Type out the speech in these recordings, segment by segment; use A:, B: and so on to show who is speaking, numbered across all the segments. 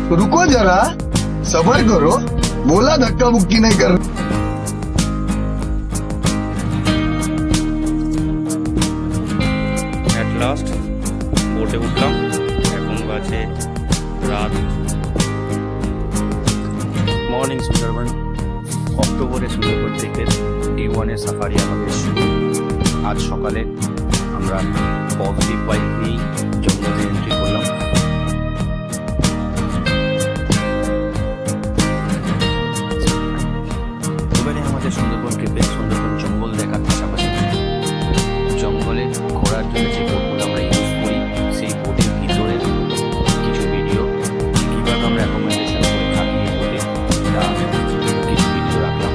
A: रुको जरा, सबर करो, बोला धक्का मुक्की नहीं कर।
B: এট লাস্ট বোটে উঠলাম। এখন বাজে রাত। মর্নিং সুন্দরবন। অক্টোবরে সুন্দরবন থেকে D1 এর সাফারি আমাদের শুরু। আজ সকালে আমরা পজিটিভ বাইক নিয়েই জঙ্গলে এন্ট্রি করলাম। এবারে আমাদের সুন্দরবন ট্রিপে সুন্দরবন জঙ্গল দেখার পাশাপাশি জঙ্গলে ঘোরার জন্য যে বোটগুলো আমরা ইউজ করি সেই বোটের ভিতরে কিছু ভিডিও, কীভাবে আমরা অ্যাকোমোডেশন করে থাকি এই বোটে, তা কিছু ভিডিও রাখলাম।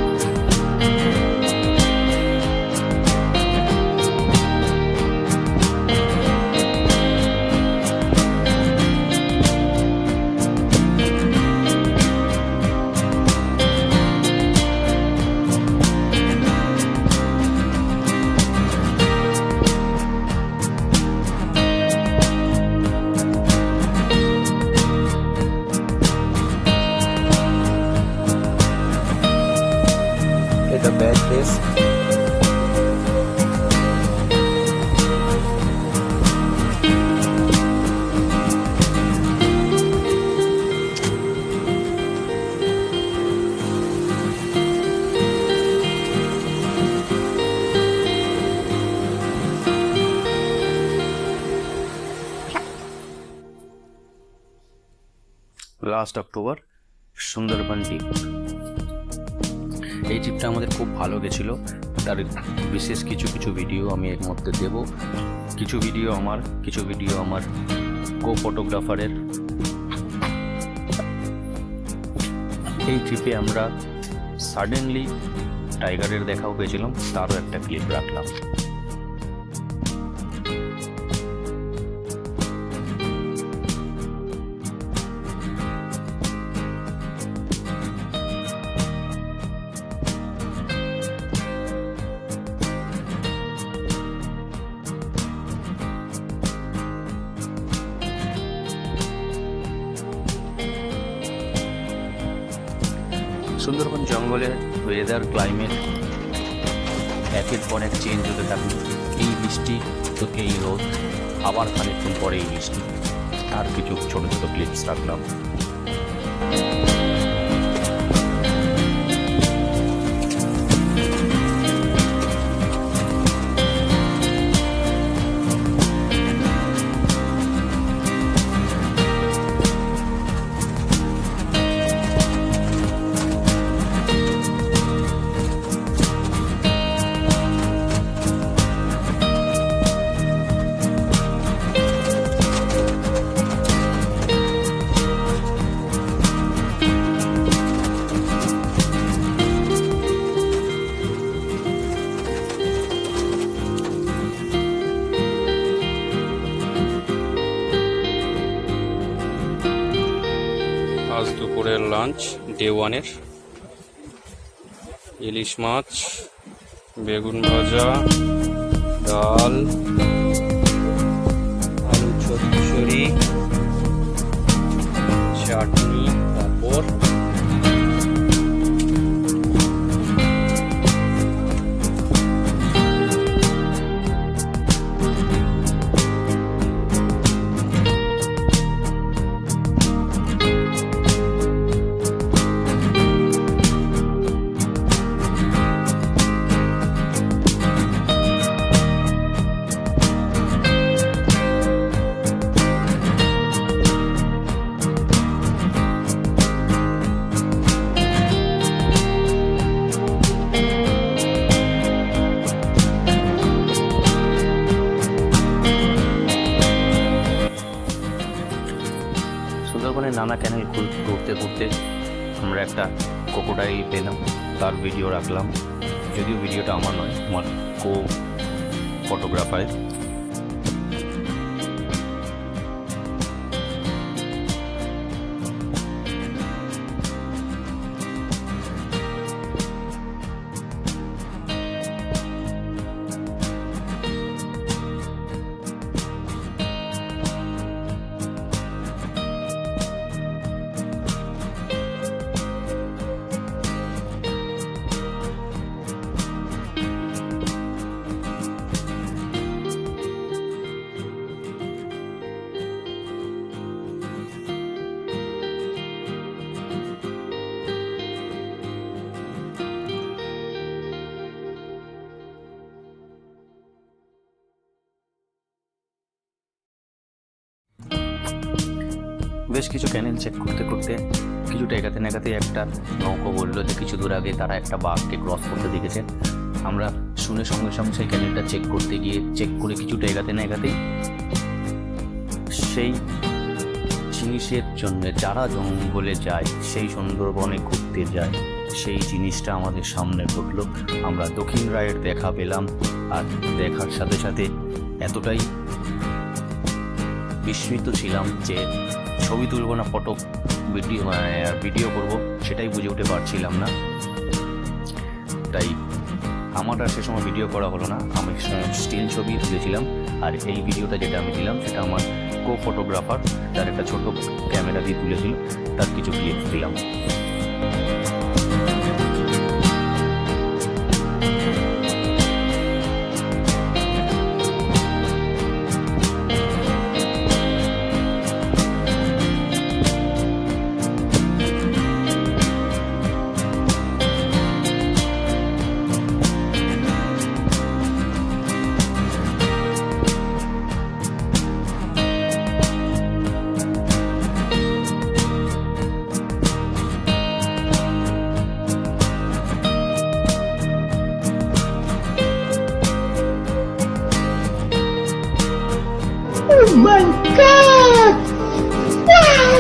B: It's a bad place. Last October Sundarban trip. এই ট্রিপটা আমাদের খুব ভালো গেছিলো। তার বিশেষ কিছু কিছু ভিডিও আমি এর মধ্যে দেব। কিছু ভিডিও আমার কো ফটোগ্রাফারের। এই ট্রিপে আমরা সাডেনলি টাইগারের দেখাও পেয়েছিলাম, তারও একটা ক্লিপ রাখলাম। সুন্দরবন জঙ্গলের ওয়েদার ক্লাইমেট একের পর এক চেঞ্জ হতে থাকে। এই বৃষ্টি তো এই রোদ, আবার খানিকক্ষণ পরে এই বৃষ্টি। আর কিছু ছোটো ছোটো ক্লিপস রাখলাম। আজ দুপুরের লাঞ্চ ডে 1-এর ইলিশ মাছ, বেগুন ভাজা, ডাল, আলু চচ্চড়ি, চাটনি, পাঁপড়। সুন্দরবনের নানা ক্যানেল ঘুরতে ঘুরতে আমরা একটা ক্রোকোডাইল পেলাম, তার ভিডিও রাখলাম। যদিও ভিডিওটা আমার নয়, আমার কো ফটোগ্রাফারের। বেশ কিছু ক্যানেল চেক করতে করতে কিছুটা এগাতে নাগাতে একটা নৌকো বললো যে কিছু দূর আগে তারা একটা বাঘকে ক্রস করতে দেখেছে। আমরা শুনে সঙ্গে সঙ্গে সেই ক্যানেলটা চেক করতে গিয়ে চেক করে কিছুটা এগাতে না এগাতেই সেই জিনিসের জন্য যারা জঙ্গলে যায়, সেই সুন্দরবনে ঘুরতে যায়, সেই জিনিসটা আমাদের সামনে ঘটলো। আমরা দক্ষিণ রায়ের দেখা পেলাম, আর দেখার সাথে সাথে এতটাই বিস্মিত ছিলাম যে ছবি তুলবো না ফটো ভিডিও করব সেটাই বুঝে উঠে পারছিলাম না। তাই আমার আর সে সময় ভিডিও করা হলো না, আমি স্টিল ছবি তুলেছিলাম। আর এই ভিডিওটা যেটা আমি দিলাম সেটা আমার ফটোগ্রাফার তার একটা ছোট ক্যামেরা দিয়ে তুলেছিল, তার কিছু ক্লিপস দিলাম।
C: Oh my God!